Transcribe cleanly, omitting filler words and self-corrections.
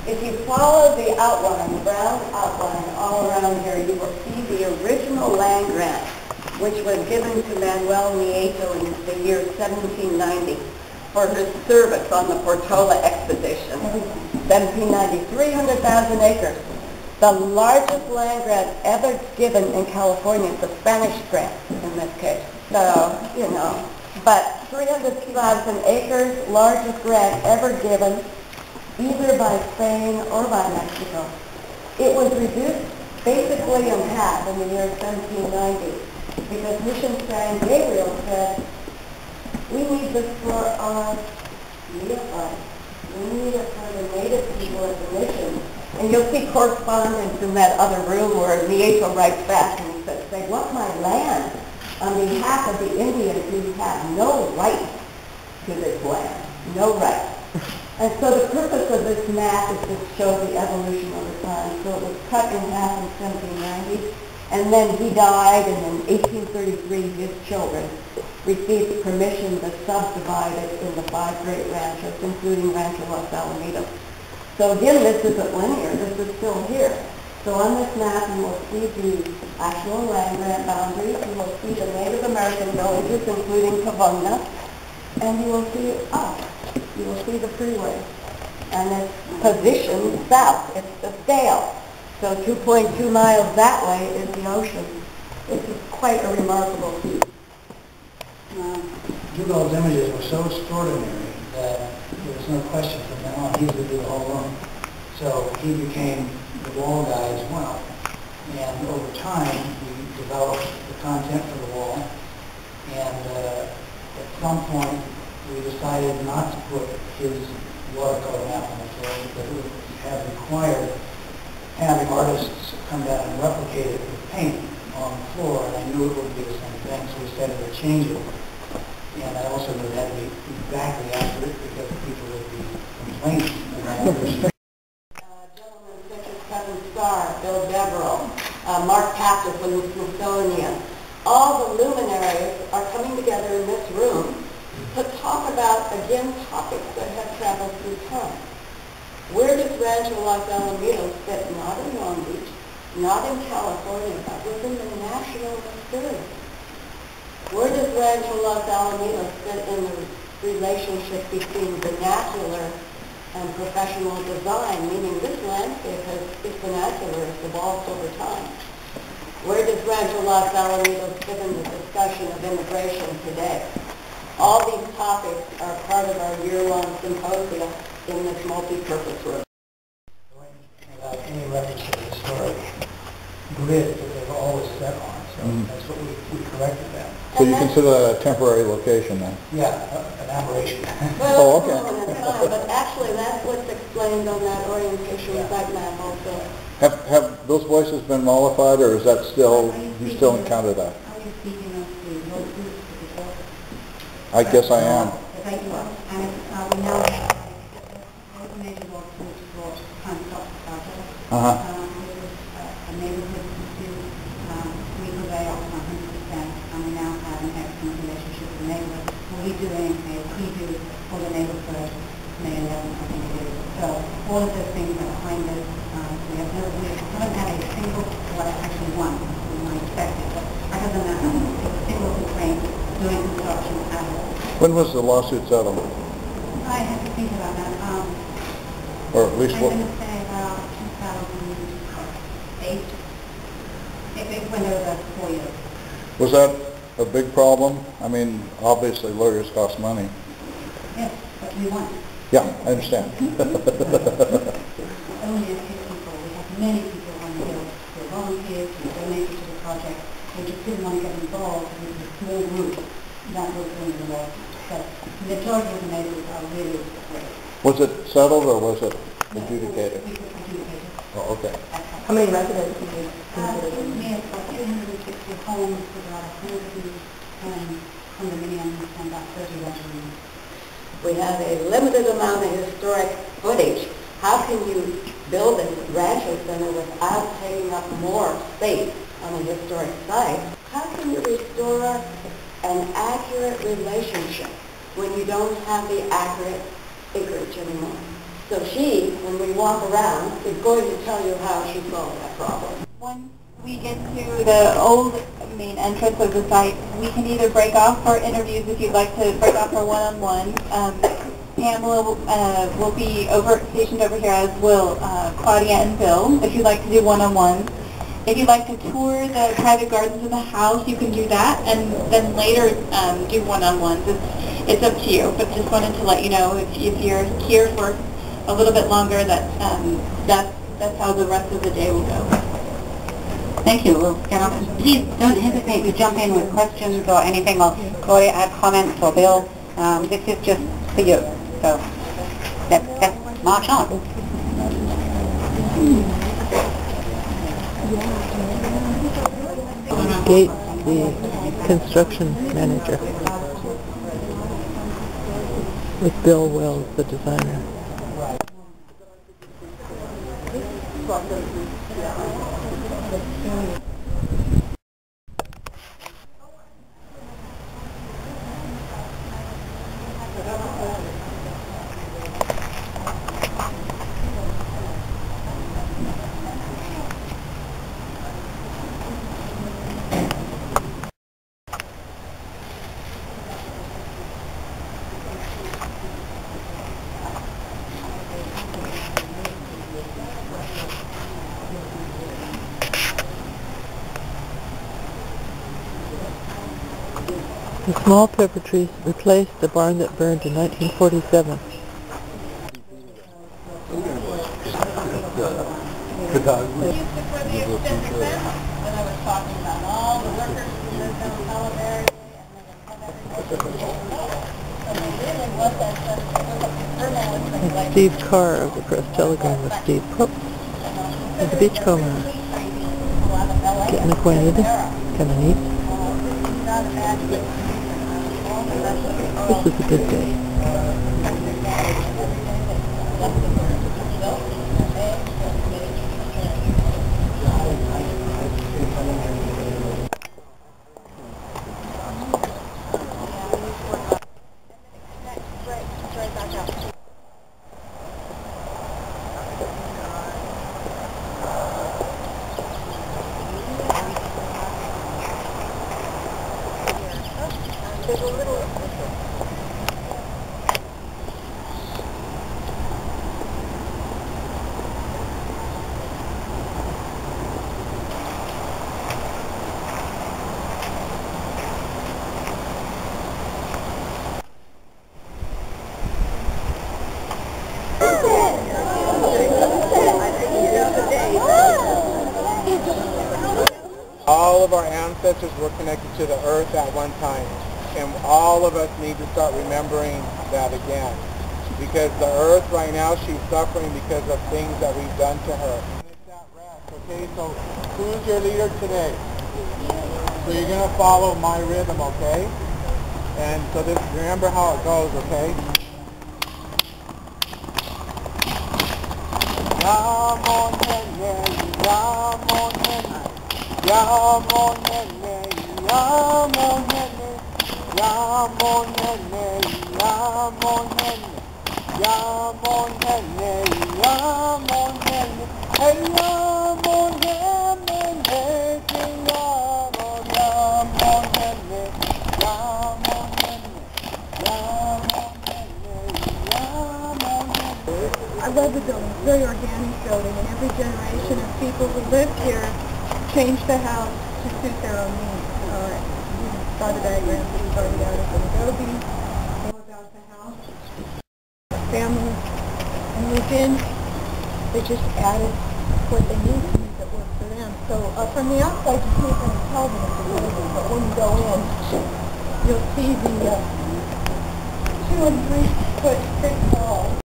If you follow the outline, the brown outline all around here, you will see the original land grant, which was given to Manuel Nieto in the year 1790 for his service on the Portola expedition. 1790, 300,000 acres. The largest land grant ever given in California is the Spanish grant in this case. So, you know, but 300,000 acres, largest grant ever given, either by Spain or by Mexico. It was reduced basically in half in the year 1790 because Mission San Gabriel said, we need this for our neophytes. We need it for the native people of the mission. And you'll see correspondence in that other room where Nieto writes back and he says, they want my land on behalf of the Indians who have no right to this land. No right. And so the purpose of this map is to show the evolution over time. So it was cut in half in 1790, and then he died, and in 1833 his children received permission to subdivide it into 5 great ranches, including Rancho Los Alamitos. So again, this isn't linear. This is still here. So on this map, you will see the actual land grant boundaries. You will see the Native American villages, including Cavona, and you will see us. You will see the freeway. And it's positioned south. It's the scale. So 2.2 miles that way is the ocean. This is quite a remarkable feat. Dugald's images were so extraordinary that there was no question from then on he was going to do the whole room. So he became the wall guy as well. And over time, we developed the content for the wall. And at some point, we decided not to put his watercolor map on the floor because it would have required having artists come down and replicate it with paint on the floor, and I knew it would be the same thing, so we decided to change it. And I also knew it had to be exactly accurate because people would be complaining about the street. Gentlemen such as Kevin Starr, Bill Deverell, Mark Pappas from the Smithsonian, all the luminaries are coming together in this room to talk about, again, topics that have traveled through time. Where does Rancho Los Alamitos fit? Not in Long Beach, not in California, but within the national experience. Where does Rancho Los Alamitos fit in the relationship between vernacular and professional design, meaning this landscape its vernacular has evolved over time? Where does Rancho Los Alamitos fit in the discussion of immigration today? All these topics are part of our year-long symposium in this multi-purpose room. Without any reference to the historic grid that they've always set on, so that's what we corrected that. So you consider that a temporary location then? Yeah, an aberration. Well, oh, okay. But actually that's what's explained on that orientation site map also. Have those voices been mollified, or is that still, you still encounter that? Are you speaking of the road groups before? I guess I am. Thank you. And we now have major road groups for transport project. Which is a neighborhood dispute. We prevail 100%, and we now have an excellent relationship with the neighborhood. When we do anything, we do for the neighborhood, May 11th, I think it is. So all of those things are behind us. We haven't had a single, well, actually one, we might expect it, but other than that, a single complaint doing construction at all. When was the lawsuit settled? I had to think about that. Or at least I'm what? going to say about 2008. It went over 4 years. Was that a big problem? I mean, obviously lawyers cost money. Yes, but we won. Yeah, I understand. Only a few people. We had many people on the hill who volunteered, who donated to the project. They just didn't want to get involved with a small group that was doing the work. But the majority of the neighbors are really supportive. Was it settled or was it adjudicated? We were adjudicated. Oh, okay. How many residents do you We had about 360 homes with about 110 condominiums and about 30 residents. We have a limited amount of historic footage. How can you build a rancho center without taking up more space on a historic site? How can you restore an accurate relationship when you don't have the accurate acreage anymore? So she, when we walk around, is going to tell you how she solved that problem. Once we get to the old main entrance of the site, we can either break off for interviews if you'd like to break off for one-on-one. Pamela will be stationed over here, as will Claudia and Bill, if you'd like to do one-on-ones. If you'd like to tour the private gardens of the house, you can do that, and then later do one-on-ones. It's up to you, but just wanted to let you know if you're here for a little bit longer, that's how the rest of the day will go. Thank you. We'll get on. Please don't hesitate to jump in with questions or anything, or Claudia add comments, or Bill. This is just for you. So let's march on. Gates, the construction manager, with Bill Wells, the designer. The small pepper trees replaced the barn that burned in 1947. And Steve Carr of the Press Telegram with Steve Pope at the Beachcomber. Getting acquainted. Kind of neat. This is a good day. There's a little... All of our ancestors were connected to the earth at one time, and all of us need to start remembering that again. Because the earth right now, she's suffering because of things that we've done to her. It's at rest, okay? So who's your leader today? So you're going to follow my rhythm, okay? And so this, remember how it goes, okay? I love the building. It's a very organic building, and every generation of people who live here change the house to suit their own needs. You saw the diagram that started out as an adobe, all about the house, family, and within, they just added what they needed to make it work for them. So from the outside, you can't really tell them it's a building, but when you go in, you'll see the 2 and 3 foot thick walls.